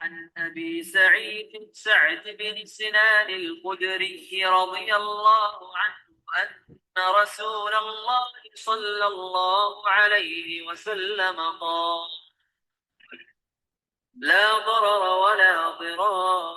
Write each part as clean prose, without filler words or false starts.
عن أبي سعد بن سنان الخدري رضي الله عنه أن رسول الله صلى الله عليه وسلم قال: لا ضرر ولا ضرار.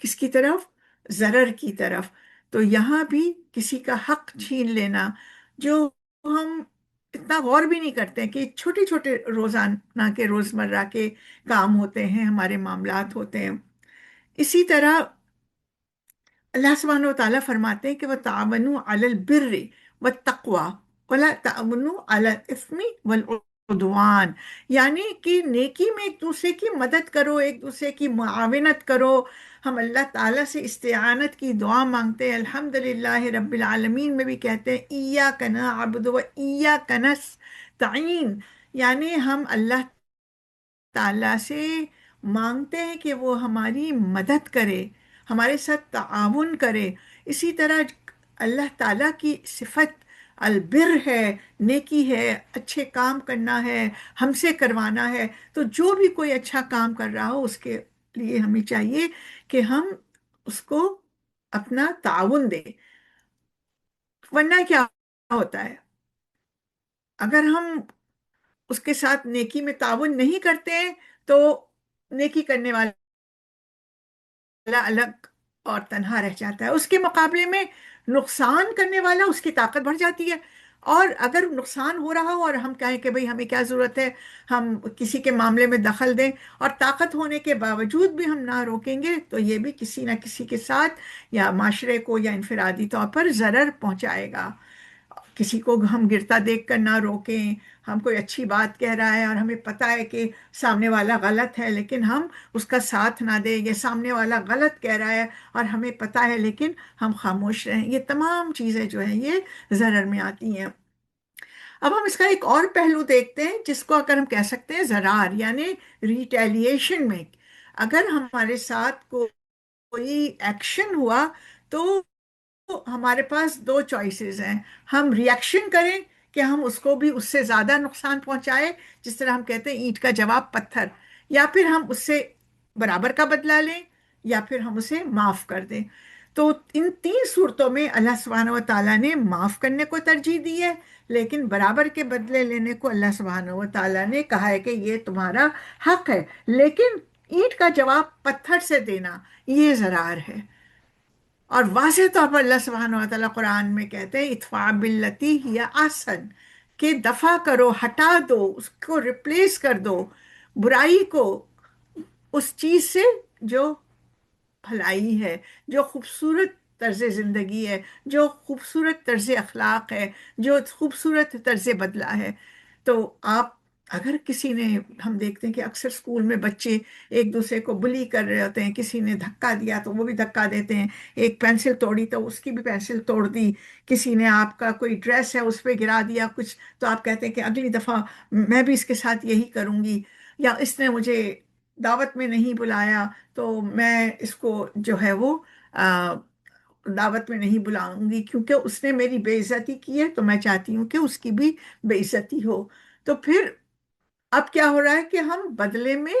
کس کی طرف؟ ضرر کی طرف۔ تو یہاں بھی کسی کا حق چھین لینا، جو ہم اتنا غور بھی نہیں کرتے کہ چھوٹے چھوٹے روزانہ کے روزمرہ کے کام ہوتے ہیں، ہمارے معاملات ہوتے ہیں۔ اسی طرح اللہ سبحانہ و تعالیٰ فرماتے ہیں کہ وَتَعَاوَنُوا عَلَى الْبِرِّ وَالتَّقْوَى وَلَا تَعَاوَنُوا عَلَى الْإِثْمِ وَالْعُدْوَانِ، یعنی کہ نیکی میں ایک دوسرے کی مدد کرو، ایک دوسرے کی معاونت کرو۔ ہم اللہ تعالیٰ سے استعانت کی دعا مانگتے ہیں، الحمدللہ رب العالمین میں بھی کہتے ہیں ایاک نعبد و ایاک نستعین، یعنی ہم اللہ تعالیٰ سے مانگتے ہیں کہ وہ ہماری مدد کرے، ہمارے ساتھ تعاون کرے۔ اسی طرح اللہ تعالیٰ کی صفت البر ہے، نیکی ہے، اچھے کام کرنا ہے، ہم سے کروانا ہے۔ تو جو بھی کوئی اچھا کام کر رہا ہو اس کے لیے ہمیں چاہیے کہ ہم اس کو اپنا تعاون دیں، ورنہ کیا ہوتا ہے اگر ہم اس کے ساتھ نیکی میں تعاون نہیں کرتے ہیں تو نیکی کرنے والا الگ اور تنہا رہ جاتا ہے، اس کے مقابلے میں نقصان کرنے والا اس کی طاقت بڑھ جاتی ہے۔ اور اگر نقصان ہو رہا ہو اور ہم کہیں کہ بھئی ہمیں کیا ضرورت ہے ہم کسی کے معاملے میں دخل دیں، اور طاقت ہونے کے باوجود بھی ہم نہ روکیں گے، تو یہ بھی کسی نہ کسی کے ساتھ یا معاشرے کو یا انفرادی طور پر ضرر پہنچائے گا۔ کسی کو ہم گرتا دیکھ کر نہ روکیں، ہم کوئی اچھی بات کہہ رہا ہے اور ہمیں پتہ ہے کہ سامنے والا غلط ہے لیکن ہم اس کا ساتھ نہ دیں، یہ سامنے والا غلط کہہ رہا ہے اور ہمیں پتہ ہے لیکن ہم خاموش رہیں، یہ تمام چیزیں جو ہیں یہ ضرر میں آتی ہیں۔ اب ہم اس کا ایک اور پہلو دیکھتے ہیں جس کو اگر ہم کہہ سکتے ہیں ضرار، یعنی ریٹیلیشن میں اگر ہمارے ساتھ کوئی ایکشن ہوا تو ہمارے پاس دو چوائسز ہیں، ہم ری ایکشن کریں کہ ہم اس کو بھی اس سے زیادہ نقصان پہنچائے، جس طرح ہم کہتے ہیں اینٹ کا جواب پتھر، یا پھر ہم اس سے برابر کا بدلہ لیں، یا پھر ہم اسے معاف کر دیں۔ تو ان تین صورتوں میں اللہ سبحانہ و تعالیٰ نے معاف کرنے کو ترجیح دی ہے، لیکن برابر کے بدلے لینے کو اللہ سبحانہ و تعالیٰ نے کہا ہے کہ یہ تمہارا حق ہے، لیکن اینٹ کا جواب پتھر سے دینا یہ ضرار ہے۔ اور واضح طور پر اللہ سبحانہ و تعالیٰ قرآن میں کہتے ہیں ادفع باللتی ہی احسن، کہ دفع کرو، ہٹا دو، اس کو ریپلیس کر دو برائی کو اس چیز سے جو بھلائی ہے، جو خوبصورت طرز زندگی ہے، جو خوبصورت طرز اخلاق ہے، جو خوبصورت طرز بدلہ ہے۔ تو آپ اگر کسی نے، ہم دیکھتے ہیں کہ اکثر اسکول میں بچے ایک دوسرے کو بلی کر رہے ہوتے ہیں، کسی نے دھکا دیا تو وہ بھی دھکا دیتے ہیں، ایک پینسل توڑی تو اس کی بھی پینسل توڑ دی، کسی نے آپ کا کوئی ڈریس ہے اس پہ گرا دیا کچھ، تو آپ کہتے ہیں کہ اگلی دفعہ میں بھی اس کے ساتھ یہی کروں گی، یا اس نے مجھے دعوت میں نہیں بلایا تو میں اس کو جو ہے وہ دعوت میں نہیں بلاؤں گی، کیونکہ اس نے میری بے عزتی کی ہے تو میں چاہتی ہوں کہ اس کی بھی بے عزتی ہو۔ تو پھر اب کیا ہو رہا ہے کہ ہم بدلے میں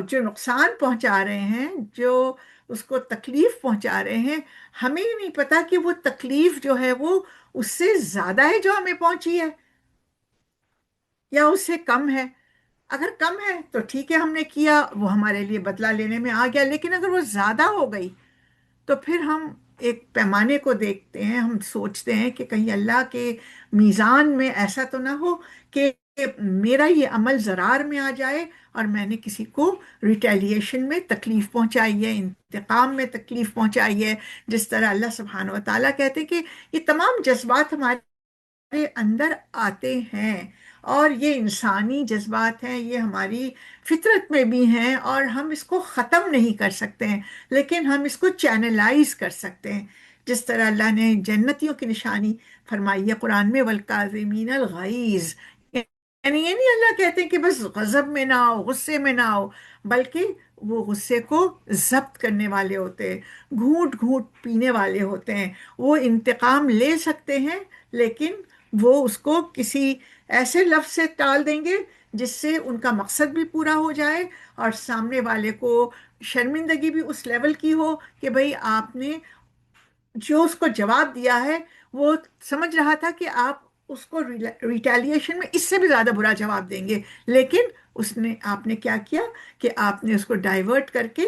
جو نقصان پہنچا رہے ہیں، جو اس کو تکلیف پہنچا رہے ہیں، ہمیں ہی نہیں پتا کہ وہ تکلیف جو ہے وہ اس سے زیادہ ہے جو ہمیں پہنچی ہے یا اس سے کم ہے۔ اگر کم ہے تو ٹھیک ہے، ہم نے کیا، وہ ہمارے لیے بدلہ لینے میں آ گیا، لیکن اگر وہ زیادہ ہو گئی تو پھر ہم ایک پیمانے کو دیکھتے ہیں، ہم سوچتے ہیں کہ کہیں اللہ کے میزان میں ایسا تو نہ ہو کہ میرا یہ عمل ضرار میں آ جائے اور میں نے کسی کو ریٹیلیشن میں تکلیف پہنچائی ہے، انتقام میں تکلیف پہنچائی ہے۔ جس طرح اللہ سبحانہ و تعالیٰ کہتے ہیں کہ یہ تمام جذبات ہمارے اندر آتے ہیں، اور یہ انسانی جذبات ہیں، یہ ہماری فطرت میں بھی ہیں، اور ہم اس کو ختم نہیں کر سکتے ہیں، لیکن ہم اس کو چینلائز کر سکتے ہیں۔ جس طرح اللہ نے جنتیوں کی نشانی فرمائی ہے قرآن میں والکاظمین الغیظ، یعنی یہ نہیں اللہ کہتے ہیں کہ بس غضب میں نہ آؤ، غصے میں نہ آؤ، بلکہ وہ غصے کو ضبط کرنے والے ہوتے ہیں، گھونٹ گھونٹ پینے والے ہوتے ہیں، وہ انتقام لے سکتے ہیں لیکن وہ اس کو کسی ایسے لفظ سے ٹال دیں گے جس سے ان کا مقصد بھی پورا ہو جائے اور سامنے والے کو شرمندگی بھی اس لیول کی ہو کہ بھئی آپ نے جو اس کو جواب دیا ہے وہ سمجھ رہا تھا کہ آپ اس کو ریٹیلیشن میں اس سے بھی زیادہ برا جواب دیں گے، لیکن اس نے آپ نے کیا کیا کہ آپ نے اس کو ڈائیورٹ کر کے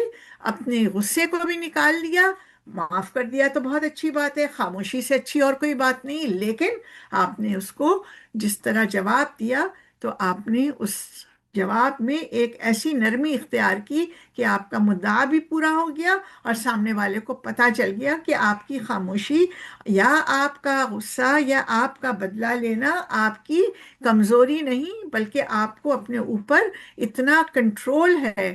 اپنے غصے کو بھی نکال لیا. معاف کر دیا تو بہت اچھی بات ہے، خاموشی سے اچھی اور کوئی بات نہیں، لیکن آپ نے اس کو جس طرح جواب دیا تو آپ نے اس جواب میں ایک ایسی نرمی اختیار کی کہ آپ کا مدعا بھی پورا ہو گیا اور سامنے والے کو پتہ چل گیا کہ آپ کی خاموشی یا آپ کا غصہ یا آپ کا بدلہ لینا آپ کی کمزوری نہیں، بلکہ آپ کو اپنے اوپر اتنا کنٹرول ہے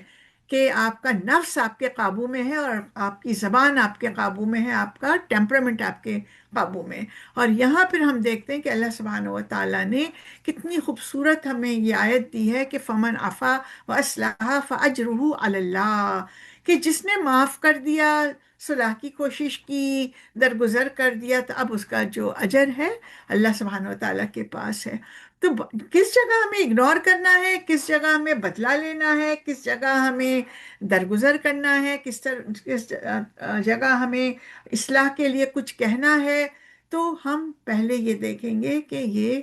کہ آپ کا نفس آپ کے قابو میں ہے اور آپ کی زبان آپ کے قابو میں ہے، آپ کا ٹیمپرامنٹ آپ کے قابو میں. اور یہاں پھر ہم دیکھتے ہیں کہ اللہ سبحانہ و تعالیٰ نے کتنی خوبصورت ہمیں یہ آیت دی ہے کہ فمن عفا واصلح فاجرہ علی اللہ، کہ جس نے معاف کر دیا، صلح کی کوشش کی، درگزر کر دیا، تو اب اس کا جو اجر ہے اللہ سبحانہ و تعالیٰ کے پاس ہے. تو کس جگہ ہمیں اگنور کرنا ہے، کس جگہ ہمیں بدلہ لینا ہے، کس جگہ ہمیں درگزر کرنا ہے، کس جگہ ہمیں اصلاح کے لیے کچھ کہنا ہے. تو ہم پہلے یہ دیکھیں گے کہ یہ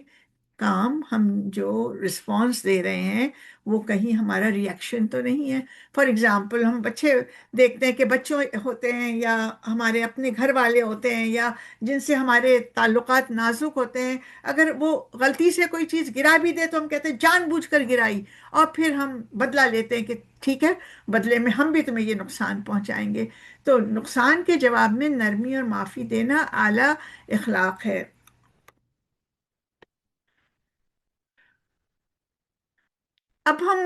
کام ہم جو رسپانس دے رہے ہیں وہ کہیں ہمارا ریئیکشن تو نہیں ہے. فار ایگزامپل ہم بچے دیکھتے ہیں کہ بچوں ہوتے ہیں یا ہمارے اپنے گھر والے ہوتے ہیں یا جن سے ہمارے تعلقات نازک ہوتے ہیں، اگر وہ غلطی سے کوئی چیز گرا بھی دے تو ہم کہتے ہیں جان بوجھ کر گرائی، اور پھر ہم بدلہ لیتے ہیں کہ ٹھیک ہے بدلے میں ہم بھی تمہیں یہ نقصان پہنچائیں گے. تو نقصان کے جواب میں نرمی اور معافی دینا اعلیٰ اخلاق ہے. اب ہم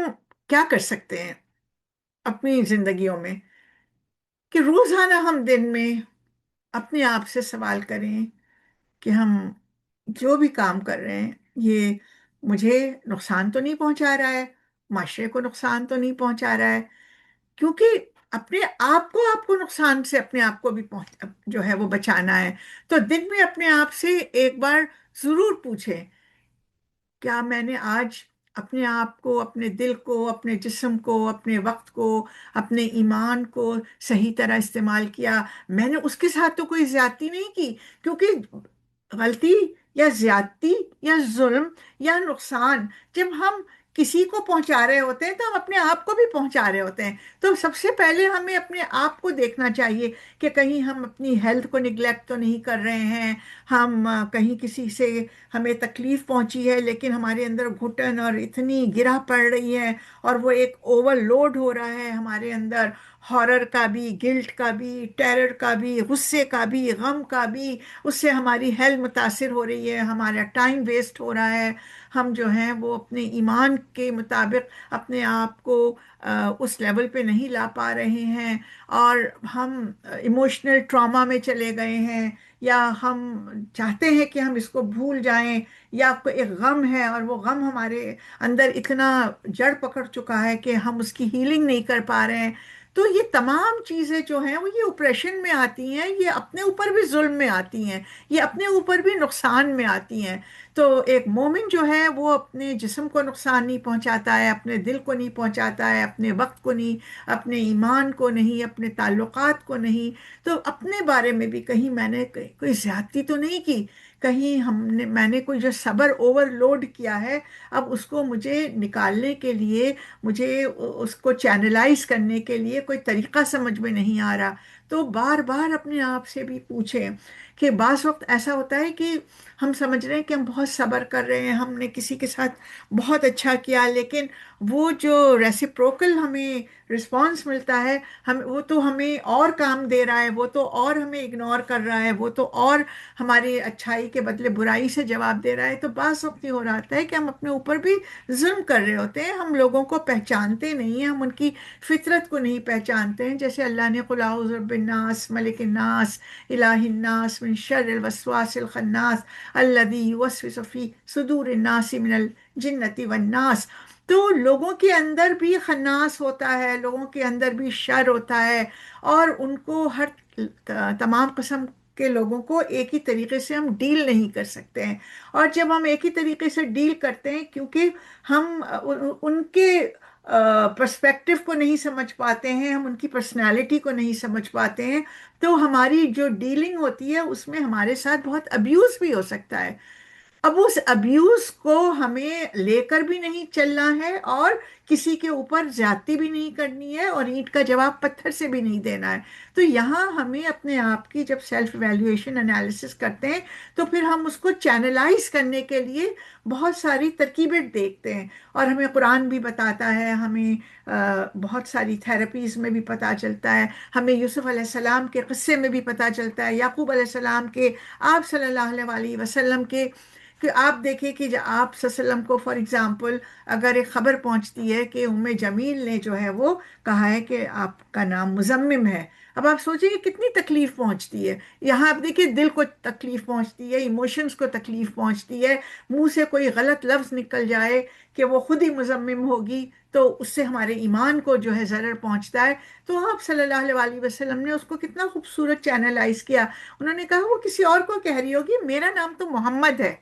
کیا کر سکتے ہیں اپنی زندگیوں میں کہ روزانہ ہم دن میں اپنے آپ سے سوال کریں کہ ہم جو بھی کام کر رہے ہیں یہ مجھے نقصان تو نہیں پہنچا رہا ہے، معاشرے کو نقصان تو نہیں پہنچا رہا ہے. کیونکہ اپنے آپ کو نقصان سے اپنے آپ کو بھی جو ہے وہ بچانا ہے. تو دن میں اپنے آپ سے ایک بار ضرور پوچھیں، کیا میں نے آج اپنے آپ کو، اپنے دل کو، اپنے جسم کو، اپنے وقت کو، اپنے ایمان کو صحیح طرح استعمال کیا؟ میں نے اس کے ساتھ تو کوئی زیادتی نہیں کی، کیونکہ غلطی یا زیادتی یا ظلم یا نقصان جب ہم کسی کو پہنچا رہے ہوتے ہیں تو ہم اپنے آپ کو بھی پہنچا رہے ہوتے ہیں. تو سب سے پہلے ہمیں اپنے آپ کو دیکھنا چاہیے کہ کہیں ہم اپنی ہیلتھ کو نگلیکٹ تو نہیں کر رہے ہیں، ہم کہیں کسی سے ہمیں تکلیف پہنچی ہے لیکن ہمارے اندر گھٹن اور اتنی گرہ پڑ رہی ہے اور وہ ایک اوور لوڈ ہو رہا ہے ہمارے اندر، ہارر کا بھی، گلٹ کا بھی، ٹیرر کا بھی، غصے کا بھی، غم کا بھی. اس سے ہماری ہیلتھ متاثر ہو رہی ہے، ہمارا ٹائم ویسٹ ہو رہا ہے، ہم جو ہیں وہ اپنے ایمان کے مطابق اپنے آپ کو اس لیول پہ نہیں لا پا رہے ہیں، اور ہم ایموشنل ٹراما میں چلے گئے ہیں، یا ہم چاہتے ہیں کہ ہم اس کو بھول جائیں، یا کوئی ایک غم ہے اور وہ غم ہمارے اندر اتنا جڑ پکڑ چکا ہے کہ ہم اس کی ہیلنگ نہیں کر پا رہے ہیں. تو یہ تمام چیزیں جو ہیں وہ یہ اوپریشن میں آتی ہیں، یہ اپنے اوپر بھی ظلم میں آتی ہیں، یہ اپنے اوپر بھی نقصان میں آتی ہیں. تو ایک مومن جو ہے وہ اپنے جسم کو نقصان نہیں پہنچاتا ہے، اپنے دل کو نہیں پہنچاتا ہے، اپنے وقت کو نہیں، اپنے ایمان کو نہیں، اپنے تعلقات کو نہیں. تو اپنے بارے میں بھی کہیں میں نے کوئی زیادتی تو نہیں کی، کہیں میں نے کوئی جو صبر اوور لوڈ کیا ہے، اب اس کو مجھے نکالنے کے لیے، مجھے اس کو چینلائز کرنے کے لیے کوئی طریقہ سمجھ میں نہیں آ رہا. تو بار بار اپنے آپ سے بھی پوچھیں کہ بعض وقت ایسا ہوتا ہے کہ ہم سمجھ رہے ہیں کہ ہم بہت صبر کر رہے ہیں، ہم نے کسی کے ساتھ بہت اچھا کیا، لیکن وہ جو ریسیپروکل ہمیں رسپانس ملتا ہے، وہ تو ہمیں اور کام دے رہا ہے، وہ تو اور ہمیں اگنور کر رہا ہے، وہ تو اور ہماری اچھائی کے بدلے برائی سے جواب دے رہا ہے. تو بعض وقت یہ ہو رہا ہے کہ ہم اپنے اوپر بھی ظلم کر رہے ہوتے ہیں، ہم لوگوں کو پہچانتے نہیں ہیں، ہم ان کی فطرت کو نہیں پہچانتے ہیں. جیسے اللہ نے قل اعوذ برب الناس ملک الناس الہ الناس من شر الوسواس الخناس الذی یوسوس فی صدور الناس من الجنۃ والناس. تو لوگوں کے اندر بھی خناس ہوتا ہے، لوگوں کے اندر بھی شر ہوتا ہے، اور ان کو تمام قسم کے لوگوں کو ایک ہی طریقے سے ہم ڈیل نہیں کر سکتے ہیں. اور جب ہم ایک ہی طریقے سے ڈیل کرتے ہیں، کیونکہ ہم ان کے پرسپیکٹو کو نہیں سمجھ پاتے ہیں، ہم ان کی پرسنالٹی کو نہیں سمجھ پاتے ہیں، تو ہماری جو ڈیلنگ ہوتی ہے اس میں ہمارے ساتھ بہت ابیوز بھی ہو سکتا ہے. اب اس ابیوز کو ہمیں لے کر بھی نہیں چلنا ہے، اور کسی کے اوپر زیادتی بھی نہیں کرنی ہے، اور اینٹ کا جواب پتھر سے بھی نہیں دینا ہے۔ تو یہاں ہمیں اپنے آپ کی جب سیلف ایویلیویشن انالیسس کرتے ہیں تو پھر ہم اس کو چینلائز کرنے کے لیے بہت ساری ترکیبیں دیکھتے ہیں، اور ہمیں قرآن بھی بتاتا ہے، ہمیں بہت ساری تھراپیز میں بھی پتہ چلتا ہے، ہمیں یوسف علیہ السلام کے قصے میں بھی پتہ چلتا ہے، یعقوب علیہ السلام کے، آپ صلی اللہ علیہ وسلم کے، کہ آپ دیکھیں کہ آپ صلی اللہ علیہ وسلم کو فار ایگزامپل اگر ایک خبر پہنچتی ہے کہ جمیل نے جو ہے وہ کہا ہے کہ آپ کا نام مزمم ہے، اب آپ سوچیں کہ کتنی تکلیف پہنچتی ہے، یہاں آپ دیکھیں دل کو تکلیف پہنچتی ہے، ایموشنز کو تکلیف پہنچتی ہے، منہ سے کوئی غلط لفظ نکل جائے کہ وہ خود ہی مزمم ہوگی تو اس سے ہمارے ایمان کو جو ہے ضرر پہنچتا ہے۔ تو آپ صلی اللہ علیہ وسلم نے اس کو کتنا خوبصورت چینلائز کیا، انہوں نے کہا وہ کسی اور کو کہہ رہی ہوگی، میرا نام تو محمد ہے۔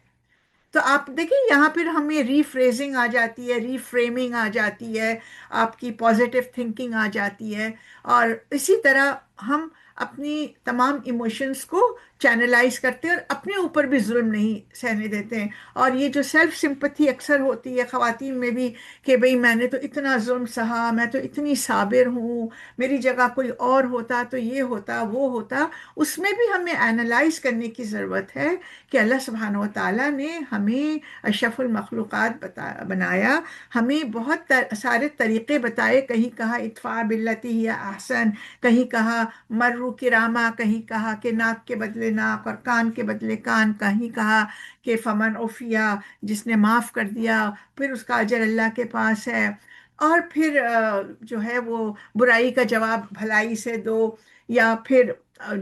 تو آپ دیکھیں یہاں پھر ہمیں ری فریزنگ آ جاتی ہے، ری فریمنگ آ جاتی ہے، آپ کی پازیٹیو تھنکنگ آ جاتی ہے، اور اسی طرح ہم اپنی تمام ایموشنز کو چینلائز کرتے ہیں اور اپنے اوپر بھی ظلم نہیں سہنے دیتے ہیں۔ اور یہ جو سیلف سمپتھی اکثر ہوتی ہے خواتین میں بھی کہ بھئی میں نے تو اتنا ظلم سہا، میں تو اتنی صابر ہوں، میری جگہ کوئی اور ہوتا تو یہ ہوتا وہ ہوتا، اس میں بھی ہمیں اینالائز کرنے کی ضرورت ہے کہ اللہ سبحانہ و تعالیٰ نے ہمیں اشرف المخلوقات بنایا، ہمیں بہت سارے طریقے بتائے، کہیں کہا ادفع باللتی ہی احسن، کہیں کہا مرو کرامہ، کہیں کہا کہ ناک کے بدلے ناک اور کان کے بدلے کان، کہیں کہا کہ فمن عفیا، جس نے معاف کر دیا پھر اس کا اجر اللہ کے پاس ہے، اور پھر جو ہے وہ برائی کا جواب بھلائی سے دو، یا پھر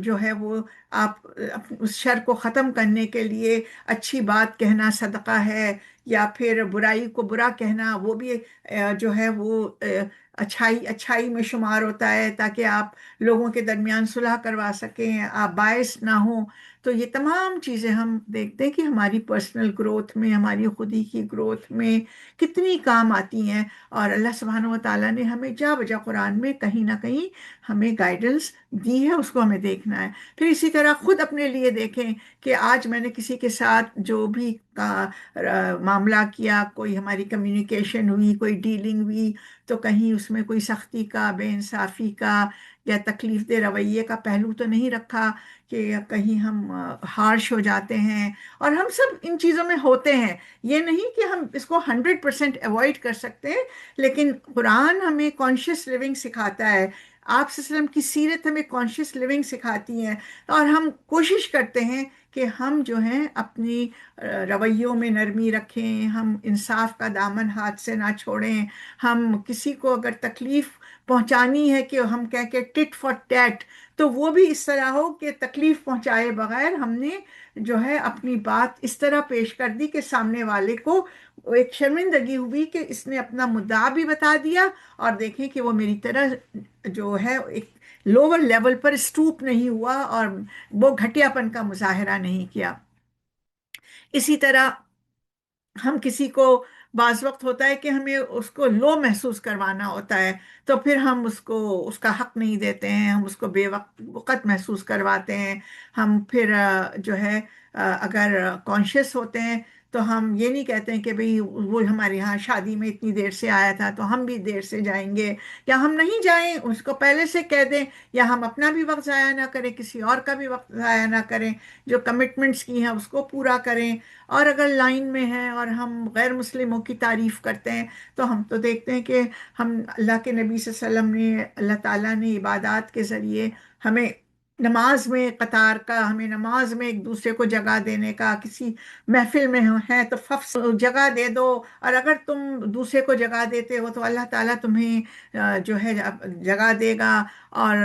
جو ہے وہ آپ اس شر کو ختم کرنے کے لیے اچھی بات کہنا صدقہ ہے، یا پھر برائی کو برا کہنا وہ بھی جو ہے وہ اچھائی میں شمار ہوتا ہے، تاکہ آپ لوگوں کے درمیان صلح کروا سکیں، آپ باعث نہ ہوں۔ تو یہ تمام چیزیں ہم دیکھتے ہیں کہ ہماری پرسنل گروتھ میں، ہماری خودی کی گروتھ میں کتنی کام آتی ہیں، اور اللہ سبحانہ و تعالیٰ نے ہمیں جا بجا قرآن میں کہیں نہ کہیں ہمیں گائیڈنس دی ہے، اس کو ہمیں دیکھنا ہے۔ پھر اسی طرح خود اپنے لیے دیکھیں کہ آج میں نے کسی کے ساتھ جو بھی معاملہ کیا، کوئی ہماری کمیونیکیشن ہوئی، کوئی ڈیلنگ ہوئی، تو کہیں اس میں کوئی سختی کا، بے انصافی کا یا تکلیف دہ رویے کا پہلو تو نہیں رکھا کہ کہیں ہم ہارش ہو جاتے ہیں، اور ہم سب ان چیزوں میں ہوتے ہیں، یہ نہیں کہ ہم اس کو 100% ایوائڈ کر سکتے ہیں، لیکن قرآن ہمیں کانشیس لیونگ سکھاتا ہے، آپ صلی اللہ علیہ وسلم کی سیرت ہمیں کانشیس لیونگ سکھاتی ہیں، اور ہم کوشش کرتے ہیں کہ ہم جو ہیں اپنی رویوں میں نرمی رکھیں، ہم انصاف کا دامن ہاتھ سے نہ چھوڑیں، ہم کسی کو اگر تکلیف پہنچانی ہے کہ ہم کہیں کہ ٹٹ فار ٹیٹ، تو وہ بھی اس طرح ہو کہ تکلیف پہنچائے بغیر ہم نے جو ہے اپنی بات اس طرح پیش کر دی کہ سامنے والے کو ایک شرمندگی ہوئی کہ اس نے اپنا مدعا بھی بتا دیا، اور دیکھیں کہ وہ میری طرح جو ہے ایک لوور لیول پر اسٹوپ نہیں ہوا اور وہ گھٹیا پن کا مظاہرہ نہیں کیا۔ اسی طرح ہم کسی کو بعض وقت ہوتا ہے کہ ہمیں اس کو لو محسوس کروانا ہوتا ہے، تو پھر ہم اس کو اس کا حق نہیں دیتے ہیں، ہم اس کو بے وقت محسوس کرواتے ہیں، ہم پھر جو ہے اگر کانشیس ہوتے ہیں تو ہم یہ نہیں کہتے ہیں کہ بھئی وہ ہمارے یہاں شادی میں اتنی دیر سے آیا تھا تو ہم بھی دیر سے جائیں گے، یا ہم نہیں جائیں، اس کو پہلے سے کہہ دیں، یا ہم اپنا بھی وقت ضائع نہ کریں، کسی اور کا بھی وقت ضائع نہ کریں، جو کمٹمنٹس کی ہیں اس کو پورا کریں۔ اور اگر لائن میں ہیں اور ہم غیر مسلموں کی تعریف کرتے ہیں تو ہم تو دیکھتے ہیں کہ ہم اللہ کے نبی صلی اللہ علیہ وسلم نے، اللہ تعالیٰ نے عبادات کے ذریعے ہمیں نماز میں قطار کا، ہمیں نماز میں ایک دوسرے کو جگہ دینے کا، کسی محفل میں ہیں تو ففس جگہ دے دو، اور اگر تم دوسرے کو جگہ دیتے ہو تو اللہ تعالیٰ تمہیں جو ہے جگہ دے گا، اور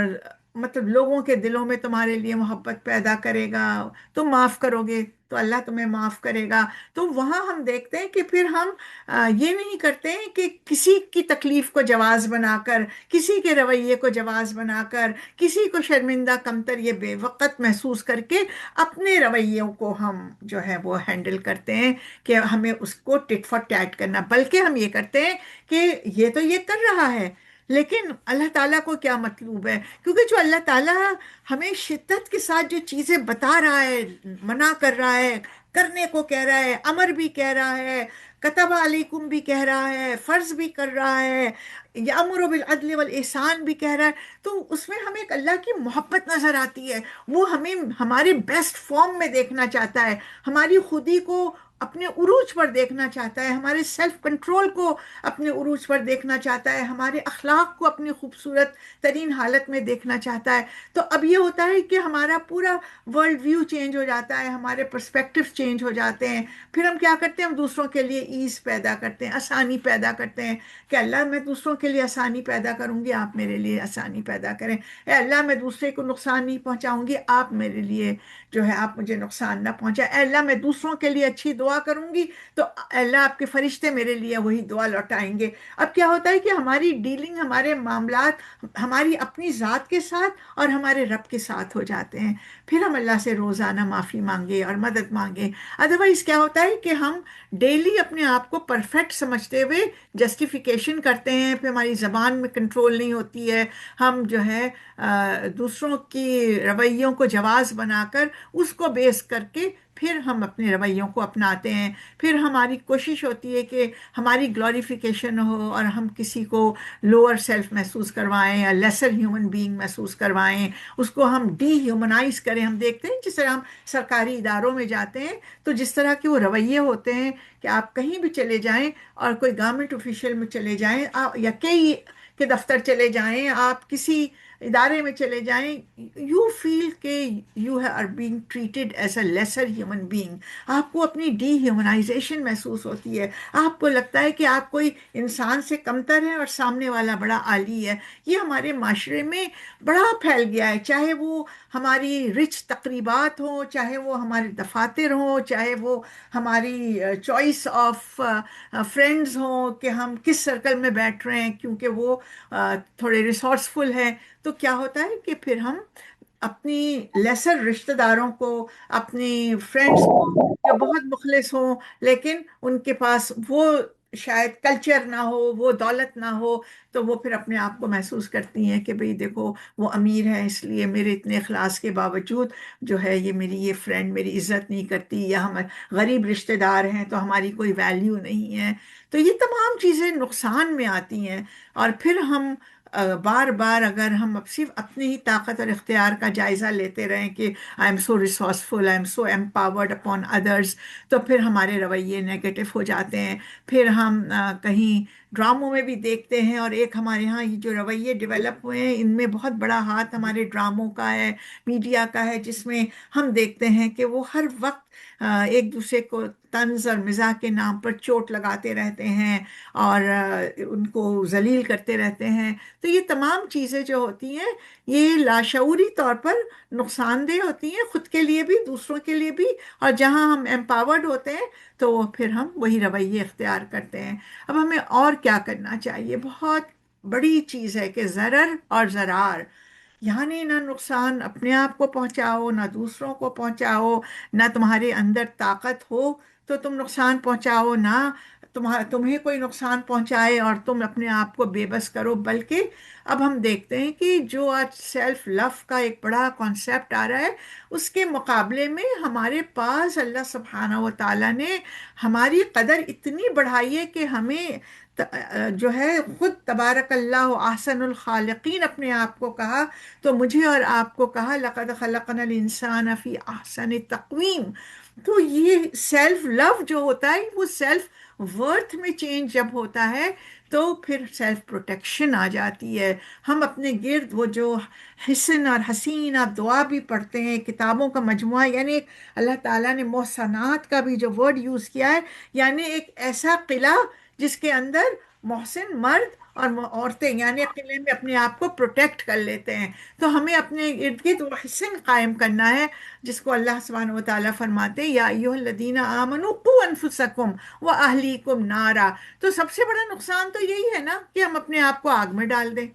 مطلب لوگوں کے دلوں میں تمہارے لیے محبت پیدا کرے گا، تم معاف کرو گے تو اللہ تمہیں معاف کرے گا۔ تو وہاں ہم دیکھتے ہیں کہ پھر ہم یہ نہیں کرتے ہیں کہ کسی کی تکلیف کو جواز بنا کر، کسی کے رویے کو جواز بنا کر، کسی کو شرمندہ کمتر یہ بے وقت محسوس کر کے اپنے رویوں کو ہم جو ہے وہ ہینڈل کرتے ہیں کہ ہمیں اس کو ٹٹ فار ٹیٹ کرنا، بلکہ ہم یہ کرتے ہیں کہ یہ تو یہ کر رہا ہے لیکن اللہ تعالیٰ کو کیا مطلوب ہے، کیونکہ جو اللہ تعالیٰ ہمیں شدت کے ساتھ جو چیزیں بتا رہا ہے، منع کر رہا ہے، کرنے کو کہہ رہا ہے، امر بھی کہہ رہا ہے، کتب علیکم بھی کہہ رہا ہے، فرض بھی کر رہا ہے، یامر بالعدل والاحسان بھی کہہ رہا ہے، تو اس میں ہمیں ایک اللہ کی محبت نظر آتی ہے۔ وہ ہمیں ہمارے بیسٹ فارم میں دیکھنا چاہتا ہے، ہماری خودی کو اپنے عروج پر دیکھنا چاہتا ہے، ہمارے سیلف کنٹرول کو اپنے عروج پر دیکھنا چاہتا ہے، ہمارے اخلاق کو اپنی خوبصورت ترین حالت میں دیکھنا چاہتا ہے۔ تو اب یہ ہوتا ہے کہ ہمارا پورا ورلڈ ویو چینج ہو جاتا ہے، ہمارے پرسپیکٹو چینج ہو جاتے ہیں۔ پھر ہم کیا کرتے ہیں، ہم دوسروں کے لیے ایز پیدا کرتے ہیں، آسانی پیدا کرتے ہیں کہ اللہ میں دوسروں کے لیے آسانی پیدا کروں گی، آپ میرے لیے آسانی پیدا کریں۔ اے اللہ میں دوسرے کو نقصان نہیں پہنچاؤں گی، آپ میرے لیے جو ہے آپ مجھے نقصان نہ پہنچائے۔ اے اللہ میں دوسروں کے لیے اچھی دعا کروں گی تو اے اللہ آپ کے فرشتے میرے لیے وہی دعا لوٹائیں گے۔ اب کیا ہوتا ہے کہ ہماری ڈیلنگ، ہمارے معاملات ہماری اپنی ذات کے ساتھ اور ہمارے رب کے ساتھ ہو جاتے ہیں۔ پھر ہم اللہ سے روزانہ معافی مانگے اور مدد مانگے۔ ادروائز کیا ہوتا ہے کہ ہم ڈیلی اپنے آپ کو پرفیکٹ سمجھتے ہوئے جسٹیفیکیشن کرتے ہیں، پھر ہماری زبان میں کنٹرول نہیں ہوتی ہے، ہم جو ہے دوسروں کی رویوں کو جواز بنا کر اس کو بیس کر کے پھر ہم اپنے رویوں کو اپناتے ہیں۔ پھر ہماری کوشش ہوتی ہے کہ ہماری گلوریفیکیشن ہو اور ہم کسی کو لوور سیلف محسوس کروائیں یا لیسر ہیومن بینگ محسوس کروائیں، اس کو ہم ڈی ہیومنائز کریں۔ ہم دیکھتے ہیں جس طرح ہم سرکاری اداروں میں جاتے ہیں تو جس طرح کے وہ رویے ہوتے ہیں کہ آپ کہیں بھی چلے جائیں اور کوئی گورنمنٹ آفیشیل میں چلے جائیں یا کئی کے دفتر چلے جائیں، آپ کسی ادارے میں چلے جائیں، یو فیل کہ you are being treated as a lesser human being. آپ کو اپنی ڈی ہیومنائزیشن محسوس ہوتی ہے، آپ کو لگتا ہے کہ آپ کوئی انسان سے کمتر ہے اور سامنے والا بڑا عالی ہے۔ یہ ہمارے معاشرے میں بڑا پھیل گیا ہے، چاہے وہ ہماری رچ تقریبات ہوں، چاہے وہ ہمارے دفاتر ہوں، چاہے وہ ہماری چوائس آف فرینڈز ہوں کہ ہم کس سرکل میں بیٹھ رہے ہیں کیونکہ وہ تھوڑے ریسورسفل ہیں۔ تو کیا ہوتا ہے کہ پھر ہم اپنی لیسر رشتہ داروں کو، اپنی فرینڈز کو جو بہت مخلص ہوں لیکن ان کے پاس وہ شاید کلچر نہ ہو، وہ دولت نہ ہو، تو وہ پھر اپنے آپ کو محسوس کرتی ہیں کہ بھئی دیکھو وہ امیر ہے اس لیے میرے اتنے اخلاص کے باوجود جو ہے یہ میری یہ فرینڈ میری عزت نہیں کرتی، یا ہم غریب رشتہ دار ہیں تو ہماری کوئی ویلیو نہیں ہے۔ تو یہ تمام چیزیں نقصان میں آتی ہیں، اور پھر ہم بار بار اگر ہم اب صرف اپنی ہی طاقت اور اختیار کا جائزہ لیتے رہیں کہ I am so resourceful, I am so empowered upon others, تو پھر ہمارے رویے نیگیٹو ہو جاتے ہیں۔ پھر ہم کہیں ڈراموں میں بھی دیکھتے ہیں، اور ایک ہمارے ہاں یہ جو رویے ڈیولپ ہوئے ہیں ان میں بہت بڑا ہاتھ ہمارے ڈراموں کا ہے، میڈیا کا ہے، جس میں ہم دیکھتے ہیں کہ وہ ہر وقت ایک دوسرے کو طنز اور مزاح کے نام پر چوٹ لگاتے رہتے ہیں اور ان کو ذلیل کرتے رہتے ہیں۔ تو یہ تمام چیزیں جو ہوتی ہیں یہ لاشعوری طور پر نقصان دہ ہوتی ہیں، خود کے لیے بھی دوسروں کے لیے بھی، اور جہاں ہم امپاورڈ ہوتے ہیں تو پھر ہم وہی رویے اختیار کرتے ہیں۔ اب ہمیں اور کیا کرنا چاہیے؟ بہت بڑی چیز ہے کہ ضرر اور ضرار، یعنی نہ نقصان اپنے آپ کو پہنچاؤ نہ دوسروں کو پہنچاؤ، نہ تمہارے اندر طاقت ہو تو تم نقصان پہنچاؤ، نہ تمہیں کوئی نقصان پہنچائے اور تم اپنے آپ کو بے بس کرو۔ بلکہ اب ہم دیکھتے ہیں کہ جو آج سیلف لو کا ایک بڑا کانسیپٹ آ رہا ہے، اس کے مقابلے میں ہمارے پاس اللہ سبحانہ و تعالیٰ نے ہماری قدر اتنی بڑھائی ہے کہ ہمیں جو ہے خود تبارک اللہ احسن الخالقین اپنے آپ کو کہا، تو مجھے اور آپ کو کہا لقد خلقنا الانسان فی احسن تقویم۔ تو یہ سیلف لو جو ہوتا ہے وہ سیلف ورتھ میں چینج جب ہوتا ہے تو پھر سیلف پروٹیکشن آ جاتی ہے۔ ہم اپنے گرد وہ جو حسن اور حسین، آپ دعا بھی پڑھتے ہیں، کتابوں کا مجموعہ، یعنی اللہ تعالیٰ نے محسنات کا بھی جو ورڈ یوز کیا ہے، یعنی ایک ایسا قلعہ جس کے اندر محسن مرد اور عورتیں یعنی قلعے میں اپنے آپ کو پروٹیکٹ کر لیتے ہیں۔ تو ہمیں اپنے ارد گرد وہ حسن قائم کرنا ہے جس کو اللہ سبحانہ و تعالیٰ فرماتے ہیں یا ایھا الذین آمنوا قوا انفسکم واہلیکم نارا۔ تو سب سے بڑا نقصان تو یہی ہے نا کہ ہم اپنے آپ کو آگ میں ڈال دیں۔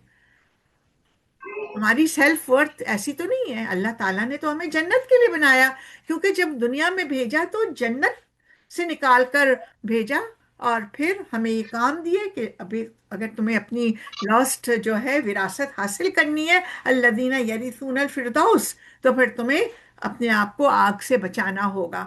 ہماری سیلف ورتھ ایسی تو نہیں ہے۔ اللہ تعالیٰ نے تو ہمیں جنت کے لیے بنایا، کیونکہ جب دنیا میں بھیجا تو جنت سے نکال کر بھیجا، اور پھر ہمیں یہ کام دیے کہ ابھی اگر تمہیں اپنی لاسٹ جو ہے وراثت حاصل کرنی ہے، الذین یرثون الفردوس، تو پھر تمہیں اپنے آپ کو آگ سے بچانا ہوگا۔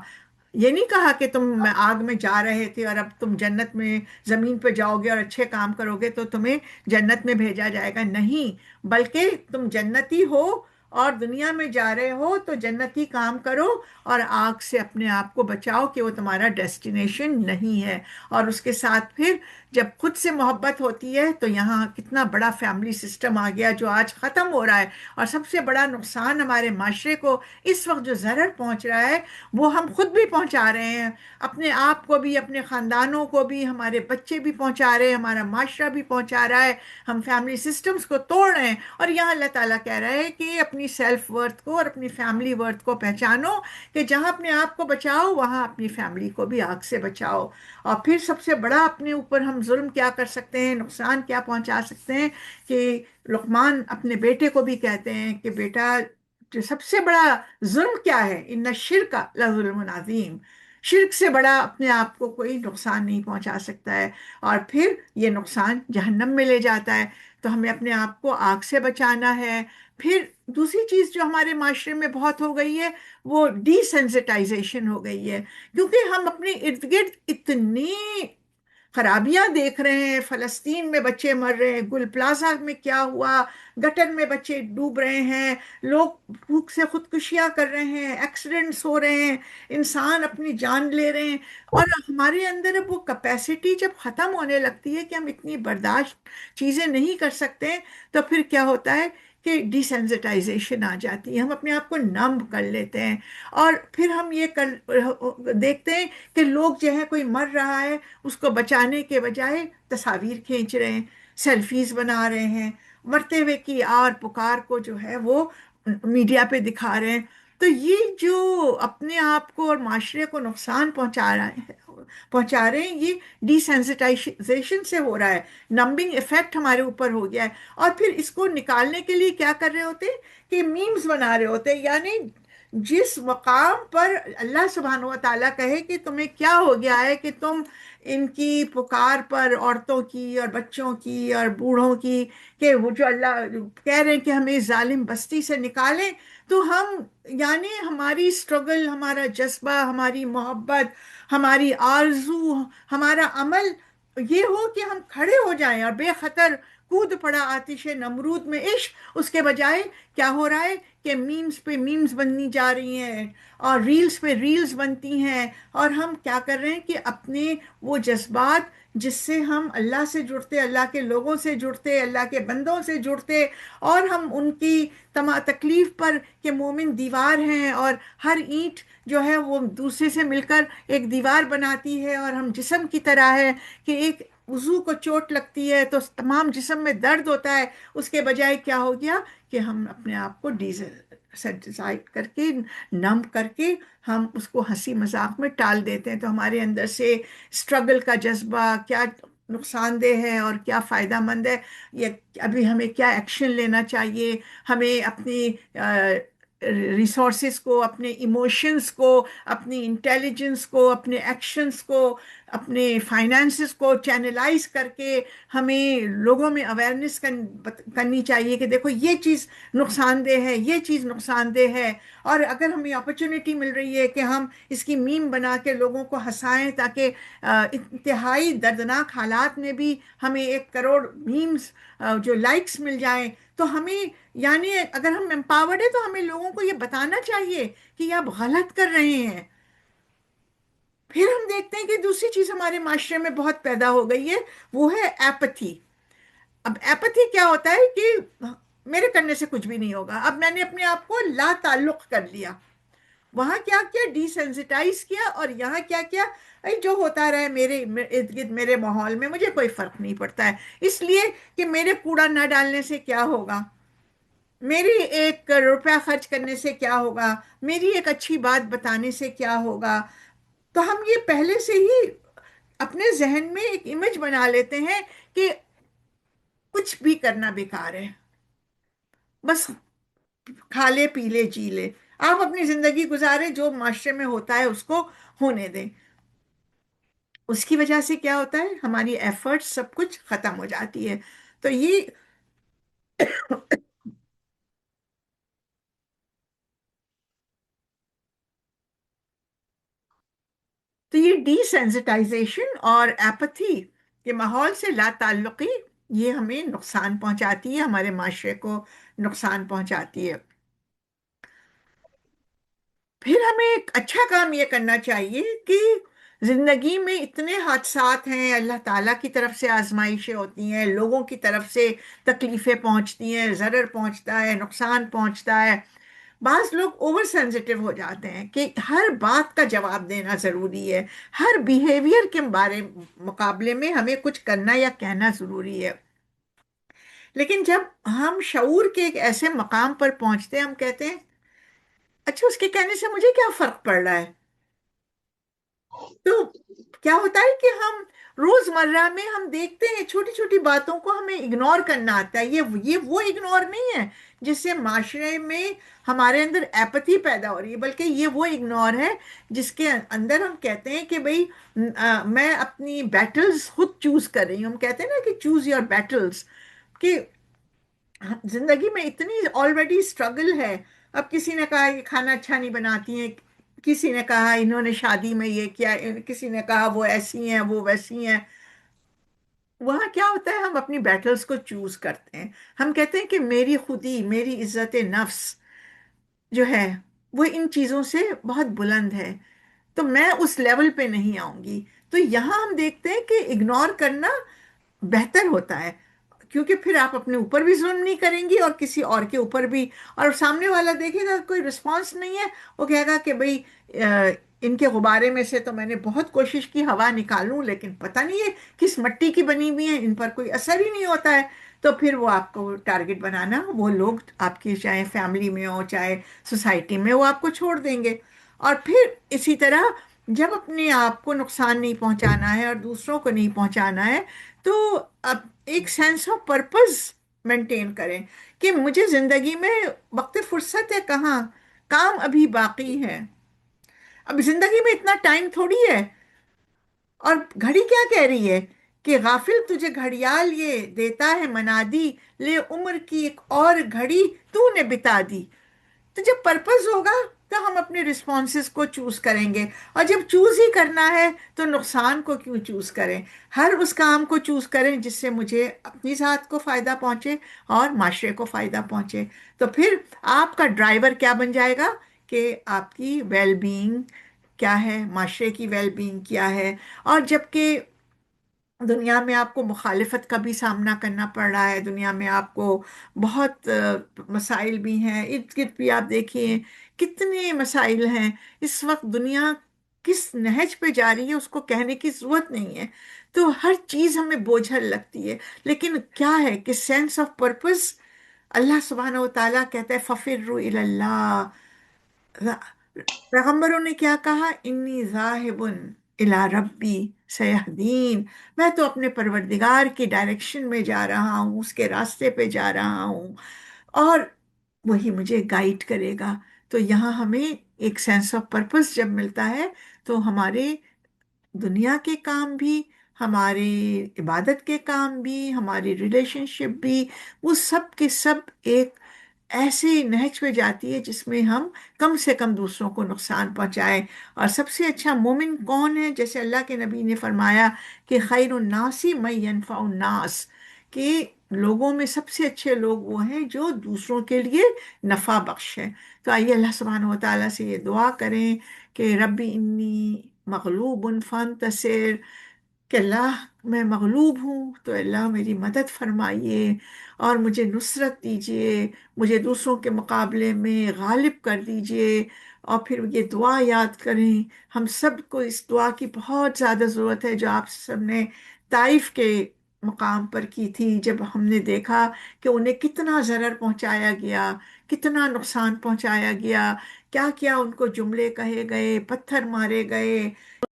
یہ نہیں کہا کہ تم آگ میں جا رہے تھے اور اب تم جنت میں زمین پہ جاؤ گے اور اچھے کام کرو گے تو تمہیں جنت میں بھیجا جائے گا، نہیں، بلکہ تم جنتی ہو اور دنیا میں جا رہے ہو تو جنتی کام کرو اور آگ سے اپنے آپ کو بچاؤ کہ وہ تمہارا ڈیسٹینیشن نہیں ہے۔ اور اس کے ساتھ پھر جب خود سے محبت ہوتی ہے تو یہاں کتنا بڑا فیملی سسٹم آ گیا جو آج ختم ہو رہا ہے، اور سب سے بڑا نقصان ہمارے معاشرے کو اس وقت جو ضرر پہنچ رہا ہے وہ ہم خود بھی پہنچا رہے ہیں، اپنے آپ کو بھی، اپنے خاندانوں کو بھی، ہمارے بچے بھی پہنچا رہے ہیں، ہمارا معاشرہ بھی پہنچا رہا ہے، ہم فیملی سسٹمز کو توڑ رہے ہیں۔ اور یہاں اللہ تعالیٰ کہہ رہا ہے کہ اپنی سیلف ورتھ کو اور اپنی فیملی ورتھ کو پہچانو، کہ جہاں اپنے آپ کو بچاؤ وہاں اپنی فیملی کو بھی آگ سے بچاؤ۔ اور پھر سب سے بڑا اپنے اوپر ہم ظلم کیا کر سکتے ہیں، نقصان کیا پہنچا سکتے ہیں، کہ لقمان اپنے بیٹے کو بھی کہتے ہیں کہ بیٹا، جو سب سے بڑا ظلم کیا ہے، ان الشرک لظلم عظیم، شرک سے بڑا اپنے آپ کو کوئی نقصان نہیں پہنچا سکتا ہے، اور پھر یہ نقصان جہنم میں لے جاتا ہے۔ تو ہمیں اپنے آپ کو آگ سے بچانا ہے۔ پھر دوسری چیز جو ہمارے معاشرے میں بہت ہو گئی ہے وہ ڈی سینسٹائزیشن ہو گئی ہے، کیونکہ ہم اپنے ارد گرد اتنی خرابیاں دیکھ رہے ہیں، فلسطین میں بچے مر رہے ہیں، گل پلازا میں کیا ہوا، گٹر میں بچے ڈوب رہے ہیں، لوگ بھوک سے خودکشیاں کر رہے ہیں، ایکسیڈنٹس ہو رہے ہیں، انسان اپنی جان لے رہے ہیں۔ اور ہمارے اندر اب وہ کیپیسٹی جب ختم ہونے لگتی ہے کہ ہم اتنی برداشت چیزیں نہیں کر سکتے، تو پھر کیا ہوتا ہے کہ ڈیسینسٹائزیشن آ جاتی ہے، ہم اپنے آپ کو نمب کر لیتے ہیں۔ اور پھر ہم یہ دیکھتے ہیں کہ لوگ جو ہے کوئی مر رہا ہے اس کو بچانے کے بجائے تصاویر کھینچ رہے ہیں، سیلفیز بنا رہے ہیں، مرتے ہوئے کی آر پکار کو جو ہے وہ میڈیا پہ دکھا رہے ہیں۔ تو یہ جو اپنے آپ کو اور معاشرے کو نقصان پہنچا رہے ہیں، یہ ڈی سینسٹائزیشن سے ہو رہا ہے، نمبنگ افیکٹ ہمارے اوپر ہو گیا ہے۔ اور پھر اس کو نکالنے کے لیے کیا کر رہے ہوتے ہیں کہ میمز بنا رہے ہوتے ہیں، یعنی جس مقام پر اللہ سبحانہ و تعالیٰ کہے کہ تمہیں کیا ہو گیا ہے کہ تم ان کی پکار پر، عورتوں کی اور بچوں کی اور بوڑھوں کی، کہ وہ جو اللہ کہہ رہے ہیں کہ ہمیں ظالم بستی سے نکالیں، تو ہم، یعنی ہماری سٹرگل، ہمارا جذبہ، ہماری محبت، ہماری آرزو، ہمارا عمل یہ ہو کہ ہم کھڑے ہو جائیں اور بے خطر کود پڑا آتش نمرود میں عشق، اس کے بجائے کیا ہو رہا ہے کہ میمز پہ میمز بننی جا رہی ہیں اور ریلز پہ ریلز بنتی ہیں، اور ہم کیا کر رہے ہیں کہ اپنے وہ جذبات جس سے ہم اللہ سے جڑتے، اللہ کے لوگوں سے جڑتے، اللہ کے بندوں سے جڑتے، اور ہم ان کی تکلیف پر کہ مومن دیوار ہیں اور ہر اینٹ جو ہے وہ دوسرے سے مل کر ایک دیوار بناتی ہے، اور ہم جسم کی طرح ہے کہ ایک وضو کو چوٹ لگتی ہے تو تمام جسم میں درد ہوتا ہے، اس کے بجائے کیا ہو گیا کہ ہم اپنے آپ کو سیٹسفائڈ کر کے، نم کر کے، ہم اس کو ہنسی مذاق میں ٹال دیتے ہیں۔ تو ہمارے اندر سے اسٹرگل کا جذبہ کیا نقصان دہ ہے اور کیا فائدہ مند ہے، یہ ابھی ہمیں کیا ایکشن لینا چاہیے، ہمیں اپنی ریسورسز کو، اپنے ایموشنز کو، اپنی انٹیلیجنس کو، اپنے ایکشنز کو، اپنے فائنانسز کو چینلائز کر کے ہمیں لوگوں میں اویئرنیس کرنی چاہیے کہ دیکھو یہ چیز نقصان دہ ہے، یہ چیز نقصان دہ ہے۔ اور اگر ہمیں اپرچونٹی مل رہی ہے کہ ہم اس کی میم بنا کے لوگوں کو ہنسائیں تاکہ انتہائی دردناک حالات میں بھی ہمیں 1 کروڑ میمز جو لائکس مل جائیں، تو ہمیں، یعنی اگر ہم امپاورڈ ہیں تو ہمیں لوگوں کو یہ بتانا چاہیے کہ یہ آپ غلط کر رہے ہیں۔ پھر ہم دیکھتے ہیں کہ دوسری چیز ہمارے معاشرے میں بہت پیدا ہو گئی ہے، وہ ہے ایپتھی۔ اب ایپتھی کیا ہوتا ہے کہ میرے کرنے سے کچھ بھی نہیں ہوگا، اب میں نے اپنے آپ کو لا تعلق کر لیا، وہاں کیا کیا ڈی سینسٹائز کیا، اور یہاں کیا کیا، جو ہوتا رہے میرے ارد گرد میرے ماحول میں مجھے کوئی فرق نہیں پڑتا ہے، اس لیے کہ میرے کوڑا نہ ڈالنے سے کیا ہوگا، میری 1 روپیہ خرچ کرنے سے کیا ہوگا، میری ایک اچھی بات بتانے سے کیا ہوگا۔ تو ہم یہ پہلے سے ہی اپنے ذہن میں ایک امیج بنا لیتے ہیں کہ کچھ بھی کرنا بیکار ہے، بس کھا لے پی لے جی لے، آپ اپنی زندگی گزارے، جو معاشرے میں ہوتا ہے اس کو ہونے دیں۔ اس کی وجہ سے کیا ہوتا ہے، ہماری ایفرٹس سب کچھ ختم ہو جاتی ہے۔ تو یہ تو یہ ڈی سینسٹائزیشن اور ایپتھی کے ماحول سے لا تعلقی، یہ ہمیں نقصان پہنچاتی ہے، ہمارے معاشرے کو نقصان پہنچاتی ہے۔ پھر ہمیں ایک اچھا کام یہ کرنا چاہیے کہ زندگی میں اتنے حادثات ہیں، اللہ تعالیٰ کی طرف سے آزمائشیں ہوتی ہیں، لوگوں کی طرف سے تکلیفیں پہنچتی ہیں، ضرر پہنچتا ہے، نقصان پہنچتا ہے۔ بعض لوگ اوور سینسیٹیو ہو جاتے ہیں کہ ہر بات کا جواب دینا ضروری ہے، ہر بیہیویئر کے بارے مقابلے میں ہمیں کچھ کرنا یا کہنا ضروری ہے۔ لیکن جب ہم شعور کے ایک ایسے مقام پر پہنچتے ہیں، ہم کہتے ہیں اچھا اس کے کہنے سے مجھے کیا فرق پڑ رہا ہے؟ تو کیا ہوتا ہے کہ ہم روزمرہ میں ہم دیکھتے ہیں چھوٹی چھوٹی باتوں کو ہمیں اگنور کرنا آتا ہے۔ یہ وہ اگنور نہیں ہے جس سے معاشرے میں ہمارے اندر ایپتھی پیدا ہو رہی ہے، بلکہ یہ وہ اگنور ہے جس کے اندر ہم کہتے ہیں کہ بھئی میں اپنی بیٹلز خود چوز کر رہی ہوں۔ ہم کہتے ہیں نا کہ چوز یور بیٹلز، کہ زندگی میں اتنی آلریڈی اسٹرگل ہے۔ اب کسی نے کہا یہ کھانا اچھا نہیں بناتی ہیں، کسی نے کہا انہوں نے شادی میں یہ کیا، کسی نے کہا وہ ایسی ہیں وہ ویسی ہیں۔ وہاں کیا ہوتا ہے، ہم اپنی بیٹلز کو چوز کرتے ہیں۔ ہم کہتے ہیں کہ میری خودی، میری عزت نفس جو ہے وہ ان چیزوں سے بہت بلند ہے، تو میں اس لیول پہ نہیں آؤں گی۔ تو یہاں ہم دیکھتے ہیں کہ اگنور کرنا بہتر ہوتا ہے، کیونکہ پھر آپ اپنے اوپر بھی ظلم نہیں کریں گی اور کسی اور کے اوپر بھی، اور سامنے والا دیکھے گا کوئی رسپانس نہیں ہے، وہ کہے گا کہ بھئی ان کے غبارے میں سے تو میں نے بہت کوشش کی ہوا نکالوں، لیکن پتہ نہیں ہے کس مٹی کی بنی ہوئی ہیں، ان پر کوئی اثر ہی نہیں ہوتا ہے۔ تو پھر وہ آپ کو ٹارگٹ بنانا، وہ لوگ آپ کی چاہے فیملی میں ہو چاہے سوسائٹی میں، وہ آپ کو چھوڑ دیں گے۔ اور پھر اسی طرح جب اپنے آپ کو نقصان نہیں پہنچانا ہے اور دوسروں کو نہیں پہنچانا ہے، تو اب ایک سینس آف پرپز مینٹین کریں کہ مجھے زندگی میں وقت فرصت ہے کہاں، کام ابھی باقی ہے، اب زندگی میں اتنا ٹائم تھوڑی ہے۔ اور گھڑی کیا کہہ رہی ہے کہ غافل تجھے گھڑیال یہ دیتا ہے منادی، لے عمر کی ایک اور گھڑی تو نے بتا دی۔ تو جب پرپز ہوگا تو ہم اپنے رسپانسز کو چوز کریں گے، اور جب چوز ہی کرنا ہے تو نقصان کو کیوں چوز کریں؟ ہر اس کام کو چوز کریں جس سے مجھے اپنی ذات کو فائدہ پہنچے اور معاشرے کو فائدہ پہنچے۔ تو پھر آپ کا ڈرائیور کیا بن جائے گا کہ آپ کی ویل بینگ کیا ہے، معاشرے کی ویل بینگ کیا ہے۔ اور جبکہ دنیا میں آپ کو مخالفت کا بھی سامنا کرنا پڑ رہا ہے، دنیا میں آپ کو بہت مسائل بھی ہیں، ارد گرد بھی آپ دیکھیے کتنے مسائل ہیں۔ اس وقت دنیا کس نہج پہ جا رہی ہے اس کو کہنے کی ضرورت نہیں ہے، تو ہر چیز ہمیں بوجھل لگتی ہے، لیکن کیا ہے کہ سینس آف پرپز، اللہ سبحانہ و تعالیٰ کہتا ہے فَفِرُّوا إِلَى اللَّهِ۔ پیغمبروں نے کیا کہا، انی ذاہب الی ربی سیہدین، میں تو اپنے پروردگار کی ڈائریکشن میں جا رہا ہوں، اس کے راستے پہ جا رہا ہوں، اور وہی مجھے گائیڈ کرے گا۔ تو یہاں ہمیں ایک سینس آف پرپس جب ملتا ہے تو ہمارے دنیا کے کام بھی، ہماری عبادت کے کام بھی، ہماری ریلیشن شپ بھی، وہ سب کے سب ایک ایسے نہج پہ جاتی ہے جس میں ہم کم سے کم دوسروں کو نقصان پہنچائیں۔ اور سب سے اچھا مومن کون ہے؟ جیسے اللہ کے نبی نے فرمایا کہ خیر الناس من ینفع الناس، کہ لوگوں میں سب سے اچھے لوگ وہ ہیں جو دوسروں کے لیے نفع بخش ہیں۔ تو آئیے اللہ سبحانہ و تعالیٰ سے یہ دعا کریں کہ ربی انی مغلوب فانتصر، کہ اللہ میں مغلوب ہوں تو اللہ میری مدد فرمائیے اور مجھے نصرت دیجیے، مجھے دوسروں کے مقابلے میں غالب کر دیجیے۔ اور پھر یہ دعا یاد کریں، ہم سب کو اس دعا کی بہت زیادہ ضرورت ہے جو آپ سب نے طائف کے مقام پر کی تھی، جب ہم نے دیکھا کہ انہیں کتنا ضرر پہنچایا گیا، کتنا نقصان پہنچایا گیا، کیا کیا ان کو جملے کہے گئے، پتھر مارے گئے۔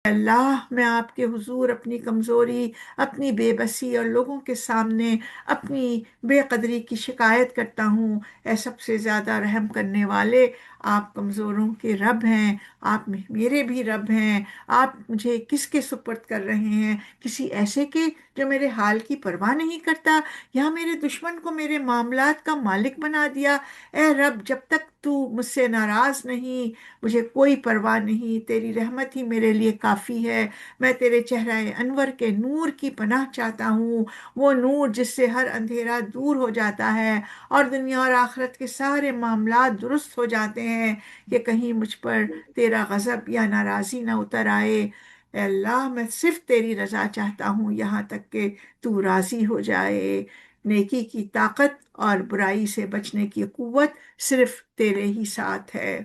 اللہ میں آپ کے حضور اپنی کمزوری، اپنی بے بسی اور لوگوں کے سامنے اپنی بے قدری کی شکایت کرتا ہوں، اے سب سے زیادہ رحم کرنے والے، آپ کمزوروں کے رب ہیں، آپ میرے بھی رب ہیں، آپ مجھے کس کے سپرد کر رہے ہیں؟ کسی ایسے کے جو میرے حال کی پرواہ نہیں کرتا، یا میرے دشمن کو میرے معاملات کا مالک بنا دیا؟ اے رب، جب تک تو مجھ سے ناراض نہیں، مجھے کوئی پرواہ نہیں، تیری رحمت ہی میرے لیے کافی ہے۔ میں تیرے چہرہ انور کے نور کی پناہ چاہتا ہوں، وہ نور جس سے ہر اندھیرا دور ہو جاتا ہے اور دنیا اور آخرت کے سارے معاملات درست ہو جاتے ہیں، کہ کہیں مجھ پر تیرا غضب یا ناراضی نہ اتر آئے۔ اے اللہ، میں صرف تیری رضا چاہتا ہوں، یہاں تک کہ تو راضی ہو جائے۔ نیکی کی طاقت اور برائی سے بچنے کی قوت صرف تیرے ہی ساتھ ہے۔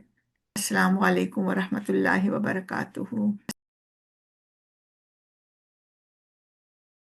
السلام علیکم ورحمۃ اللہ وبرکاتہ۔